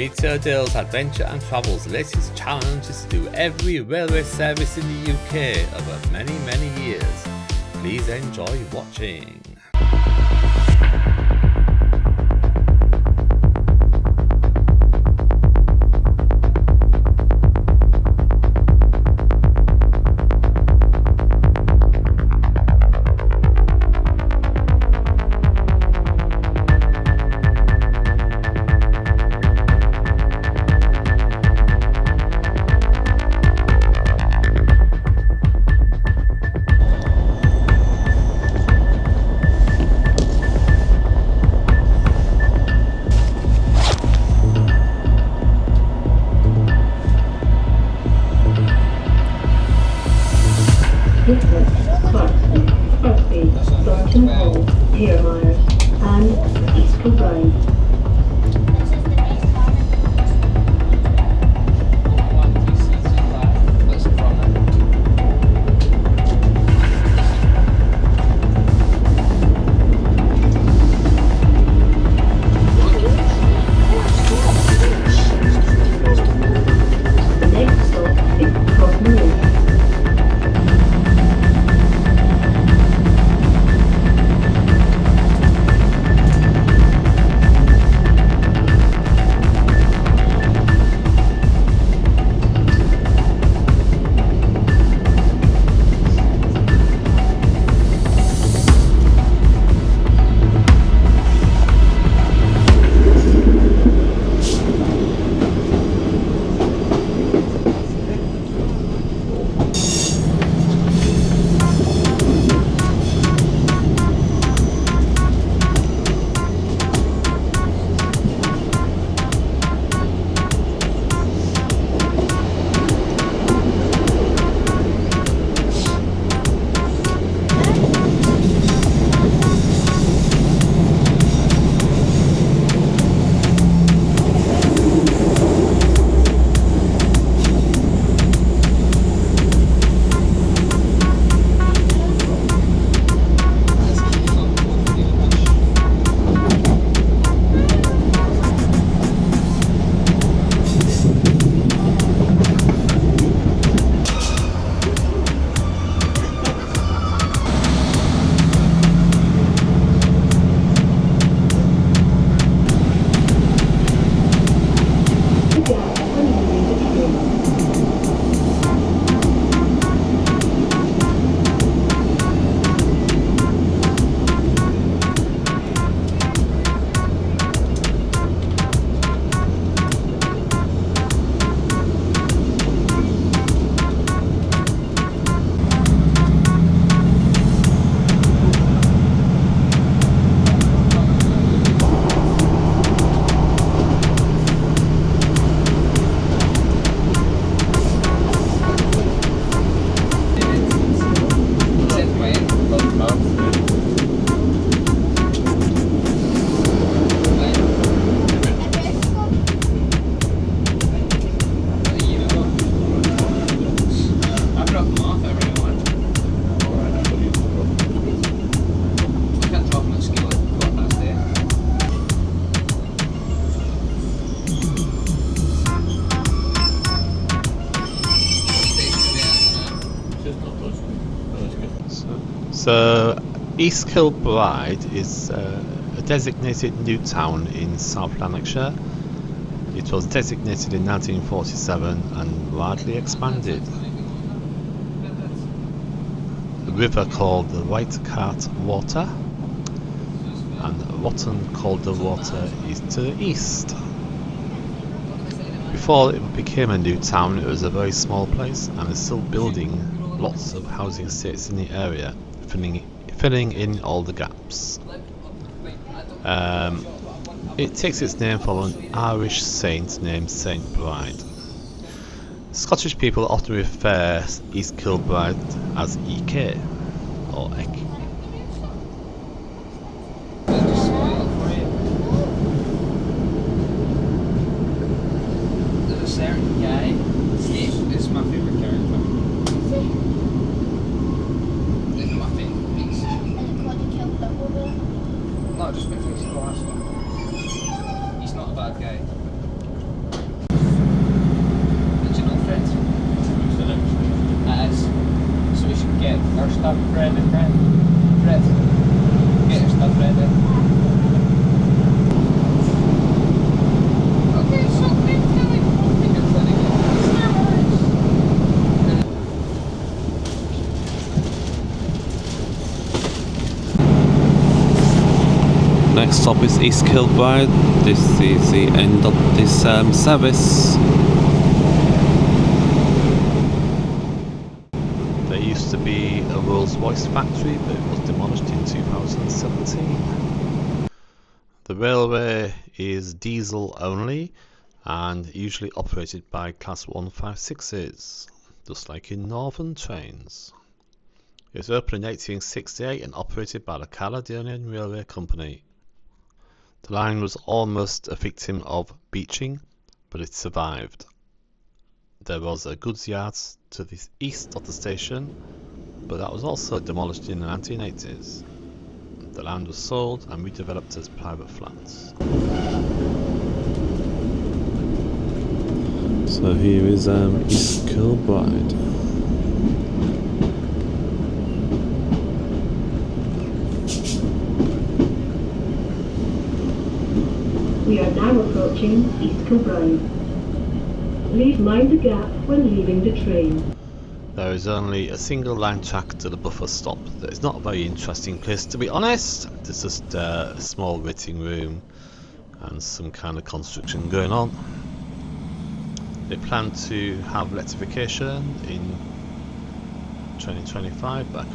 Retail deals, adventure and travel's latest challenge is to do every railway service in the UK over many, many years. Please enjoy watching. And East Kilbride. So, East Kilbride is a designated new town in South Lanarkshire. It was designated in 1947 and widely expanded. A river called the White Cart Water and Wotton Calder Water is to the east. Before it became a new town, it was a very small place and is still building lots of housing estates in the area, filling in all the gaps. It takes its name from an Irish saint named Saint Bride. Scottish people often refer East Kilbride as EK or Ek. There's a certain guy, Steve, this is my favourite character. This is my favourite piece. No, just because he's the last one. He's not a bad guy. next stop is East Kilbride. This is the end of this service. There used to be a Rolls-Royce factory, but it was demolished in 2017. The railway is diesel only and usually operated by Class 156s, just like in Northern Trains. It was opened in 1868 and operated by the Caledonian Railway Company. The line was almost a victim of beaching, but it survived. There was a goods yard to the east of the station, but that was also demolished in the 1980s. The land was sold and redeveloped as private flats. So here is East Kilbride. We are now approaching East Kilbride. Please mind the gap when leaving the train. There is only a single line track to the buffer stop. It's not a very interesting place, to be honest. There's just a small waiting room and some kind of construction going on. They plan to have electrification in 2025 back.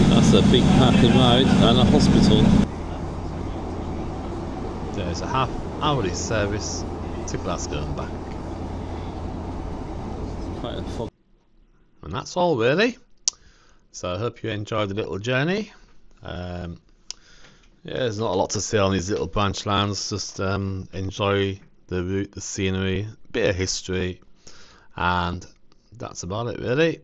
That's a big parking road and a hospital. There's a half-hourly service to Glasgow and back. Quite a fog. And that's all really. So I hope you enjoyed the little journey. Yeah, there's not a lot to say on these little branch lines. Just enjoy the route, the scenery, bit of history, and that's about it really.